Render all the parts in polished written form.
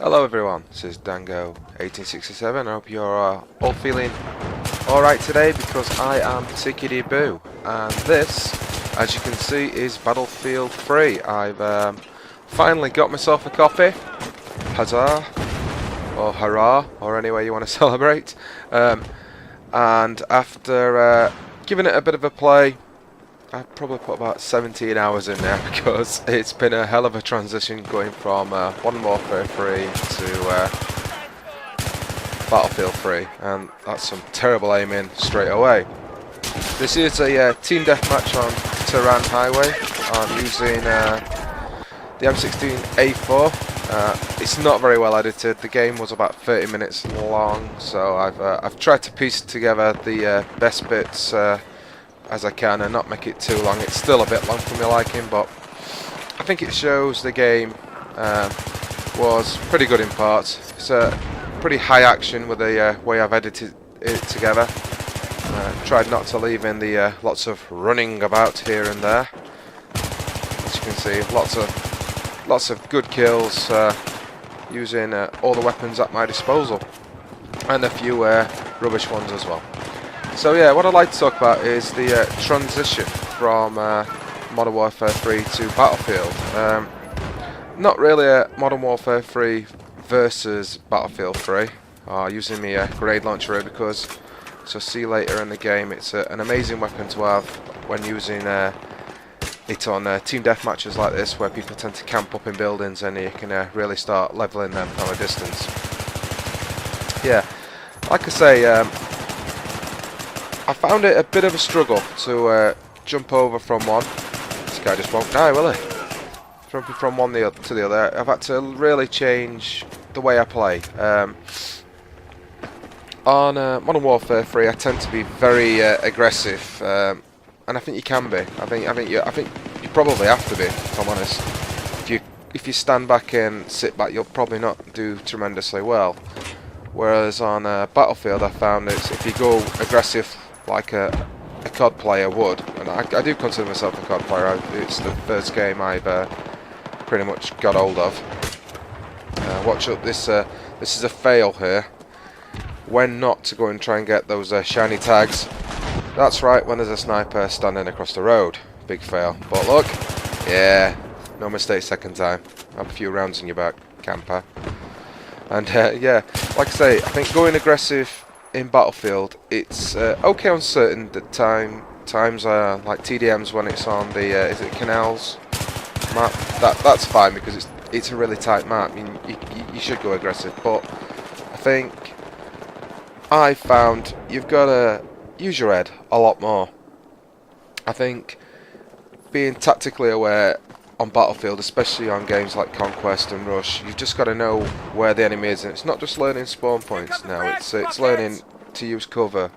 Hello everyone, this is Dango 1867. I hope you're all feeling alright today because I am tickety boo. And this, as you can see, is Battlefield 3. I've finally got myself a copy. Huzzah, or hurrah, or any way you want to celebrate. And after giving it a bit of a play, I've probably put about 17 hours in there because it's been a hell of a transition going from Modern Warfare 3 to Battlefield 3, and that's some terrible aiming straight away. This is a team deathmatch on Tehran Highway. I'm using the M16A4. It's not very well edited. The game was about 30 minutes long, so I've tried to piece together the best bits as I can and not make it too long. It's still a bit long for my liking, but I think it shows the game was pretty good in parts. It's pretty high action with the way I've edited it together. Tried not to leave in the lots of running about here and there. As you can see, lots of good kills using all the weapons at my disposal, and a few rubbish ones as well. So yeah, what I'd like to talk about is the transition from Modern Warfare 3 to Battlefield. Not really a Modern Warfare 3 versus Battlefield 3. Using my grenade launcher here because, as you'll see later in the game, it's an amazing weapon to have when using it on team deathmatches like this, where people tend to camp up in buildings and you can really start leveling them from a distance. Yeah, like I say, I found it a bit of a struggle to jump over from one. This guy just won't die, will he? Jumping from one to the other. I've had to really change the way I play. On Modern Warfare 3, I tend to be very aggressive, and I think you can be. I think you probably have to be, if I'm honest. If you stand back and sit back, you'll probably not do tremendously well. Whereas on Battlefield, I found that if you go aggressive like a COD player would, and I do consider myself a COD player. It's the first game I've pretty much got hold of. Watch up, this is a fail here. When not to go and try and get those shiny tags. That's right, when there's a sniper standing across the road. Big fail. But look, yeah, no mistake second time. Have a few rounds in your back, camper. And yeah, like I say, I think going aggressive in Battlefield, it's okay on certain times, like TDMs when it's on the is it Canals map. That's fine because it's a really tight map. I mean, you should go aggressive, but I think I found you've got to use your head a lot more. I think being tactically aware on Battlefield, especially on games like Conquest and Rush, you've just got to know where the enemy is, and it's not just learning spawn points now, it's learning to use cover,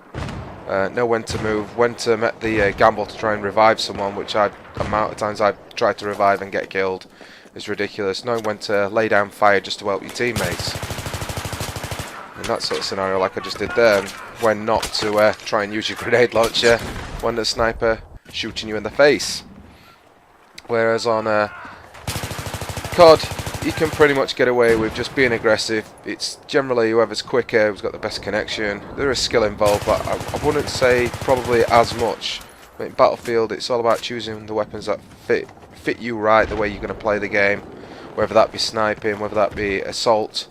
know when to move, when to make the gamble to try and revive someone, which the amount of times I've tried to revive and get killed is ridiculous. Knowing when to lay down fire just to help your teammates in that sort of scenario like I just did there, and when not to try and use your grenade launcher when the sniper shooting you in the face. Whereas on COD, you can pretty much get away with just being aggressive. It's generally whoever's quicker, who's got the best connection. There is skill involved, but I wouldn't say probably as much. But in Battlefield, it's all about choosing the weapons that fit you right, the way you're going to play the game. Whether that be sniping, whether that be assault.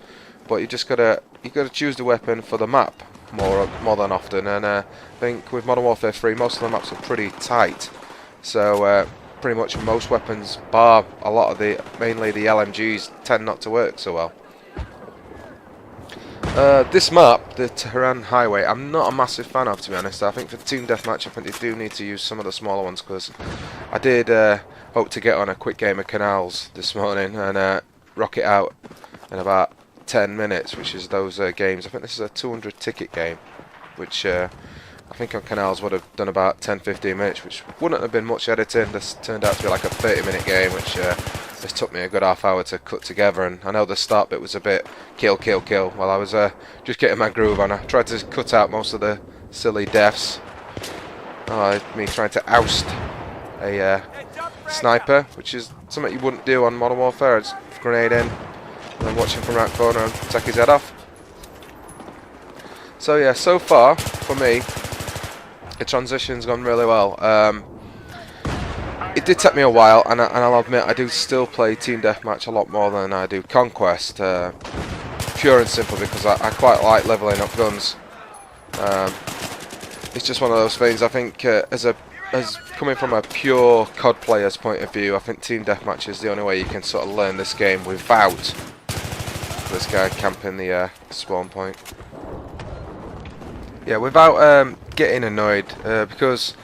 But you gotta choose the weapon for the map more than often. And I think with Modern Warfare 3, most of the maps are pretty tight. So pretty much most weapons, bar a lot of mainly the LMGs, tend not to work so well. This map, the Tehran Highway, I'm not a massive fan of, to be honest. I think for team deathmatch, I think they do need to use some of the smaller ones, because I did hope to get on a quick game of Canals this morning and rock it out in about 10 minutes, which is those games. I think this is a 200 ticket game, which I think on Canals would have done about 10-15 minutes, which wouldn't have been much editing. This turned out to be like a 30-minute game, which just took me a good half hour to cut together. And I know the start bit was a bit kill while I was just getting my groove on. I tried to cut out most of the silly deaths. Me trying to oust a sniper, which is something you wouldn't do on Modern Warfare. It's grenade in, and then watch him from right corner and take his head off. So yeah, so far for me, the transition's gone really well. It did take me a while, and I'll admit I do still play Team Deathmatch a lot more than I do Conquest, pure and simple because I quite like leveling up guns. It's just one of those things. I think as coming from a pure COD player's point of view, I think Team Deathmatch is the only way you can sort of learn this game without this guy camping the spawn point. Yeah, without getting annoyed, because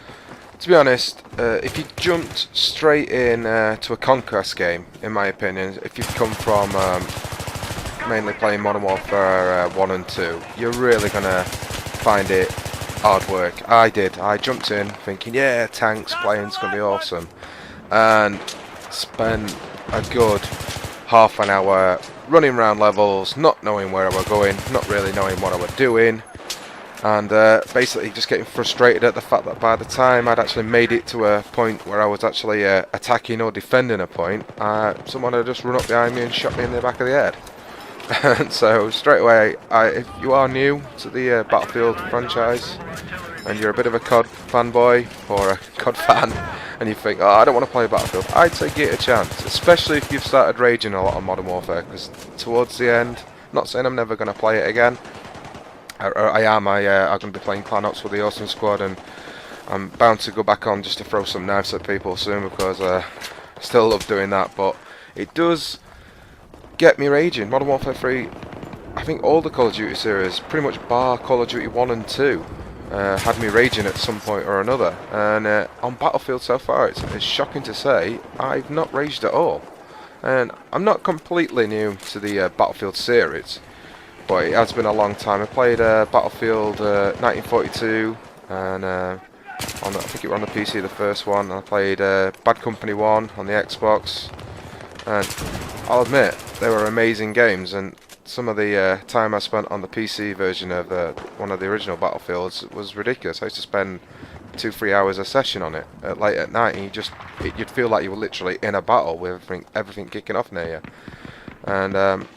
to be honest, if you jumped straight in to a Conquest game, in my opinion, if you've come from mainly playing Modern Warfare 1 and 2, you're really going to find it hard work. I did. I jumped in thinking, yeah, tanks, planes, going to be awesome. And spent a good half an hour running around levels, not knowing where I was going, not really knowing what I was doing. And basically just getting frustrated at the fact that by the time I'd actually made it to a point where I was actually attacking or defending a point, someone had just run up behind me and shot me in the back of the head. And so straight away, if you are new to the Battlefield franchise and you're a bit of a COD fanboy or a COD fan and you think, oh, I don't want to play Battlefield, I'd say give it a chance, especially if you've started raging a lot on Modern Warfare, because towards the end, not saying I'm never going to play it again, I'm going to be playing Clan Ops with the Awesome Squad, and I'm bound to go back on just to throw some knives at people soon because I still love doing that, but it does get me raging. Modern Warfare 3, I think all the Call of Duty series, pretty much bar Call of Duty 1 and 2, had me raging at some point or another, and on Battlefield so far, it's shocking to say, I've not raged at all. And I'm not completely new to the Battlefield series, but it has been a long time. I played Battlefield 1942, and I think it was on the PC, the first one. I played Bad Company 1 on the Xbox, and I'll admit, they were amazing games, and some of the time I spent on the PC version of one of the original Battlefields was ridiculous. I used to spend 2-3 hours a session on it late at night, and you'd feel like you were literally in a battle with everything kicking off near you. And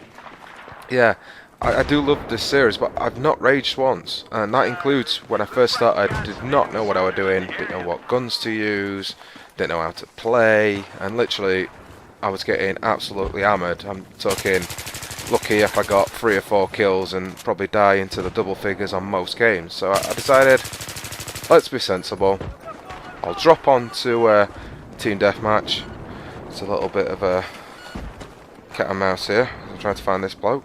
yeah, I do love this series, but I've not raged once, and that includes when I first started. I did not know what I was doing, didn't know what guns to use, didn't know how to play, and literally I was getting absolutely hammered. I'm talking lucky if I got 3 or 4 kills and probably die into the double figures on most games. So I decided, let's be sensible. I'll drop on to Team Deathmatch. It's a little bit of a cat and mouse here. I'm trying to find this bloke.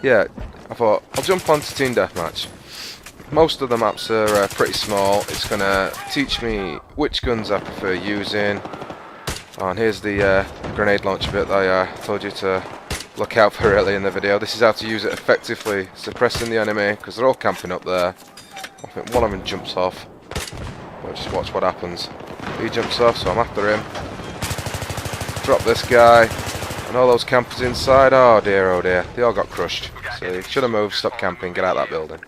Yeah, I thought I'll jump on to Team Deathmatch. Most of the maps are pretty small. It's going to teach me which guns I prefer using. Oh, and here's the grenade launcher bit that I told you to look out for early in the video. This is how to use it effectively, suppressing the enemy, because they're all camping up there. I think one of them jumps off. We'll just watch what happens. He jumps off, so I'm after him. Drop this guy. And all those campers inside, oh dear, they all got crushed. So you should have moved, stop camping, get out of that building.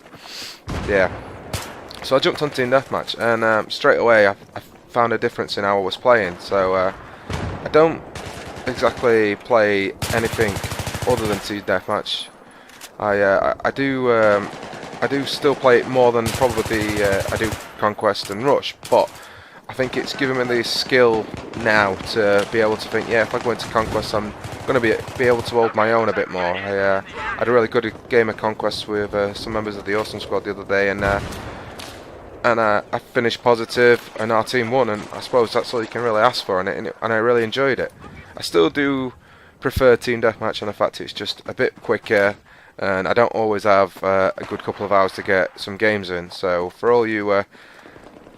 Yeah. So I jumped on Team Deathmatch, and straight away I found a difference in how I was playing. So I don't exactly play anything other than Team Deathmatch. I do still play it more than probably I do Conquest and Rush, but I think it's given me the skill now to be able to think, yeah, if I go into Conquest, I'm going to be able to hold my own a bit more. I had a really good game of Conquest with some members of the Awesome Squad the other day, and I finished positive, and our team won, and I suppose that's all you can really ask for, and I really enjoyed it. I still do prefer Team Deathmatch on the fact it's just a bit quicker, and I don't always have a good couple of hours to get some games in. So for all you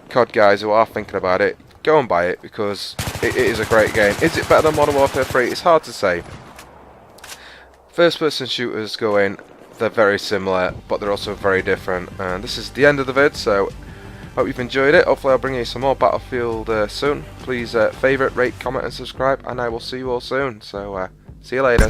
COD guys who are thinking about it, go and buy it, because it is a great game. Is it better than Modern Warfare 3? It's hard to say. First person shooters going, they're very similar, but they're also very different. And this is the end of the vid, so hope you've enjoyed it. Hopefully I'll bring you some more Battlefield soon. Please favourite, rate, comment and subscribe, and I will see you all soon. So see you later.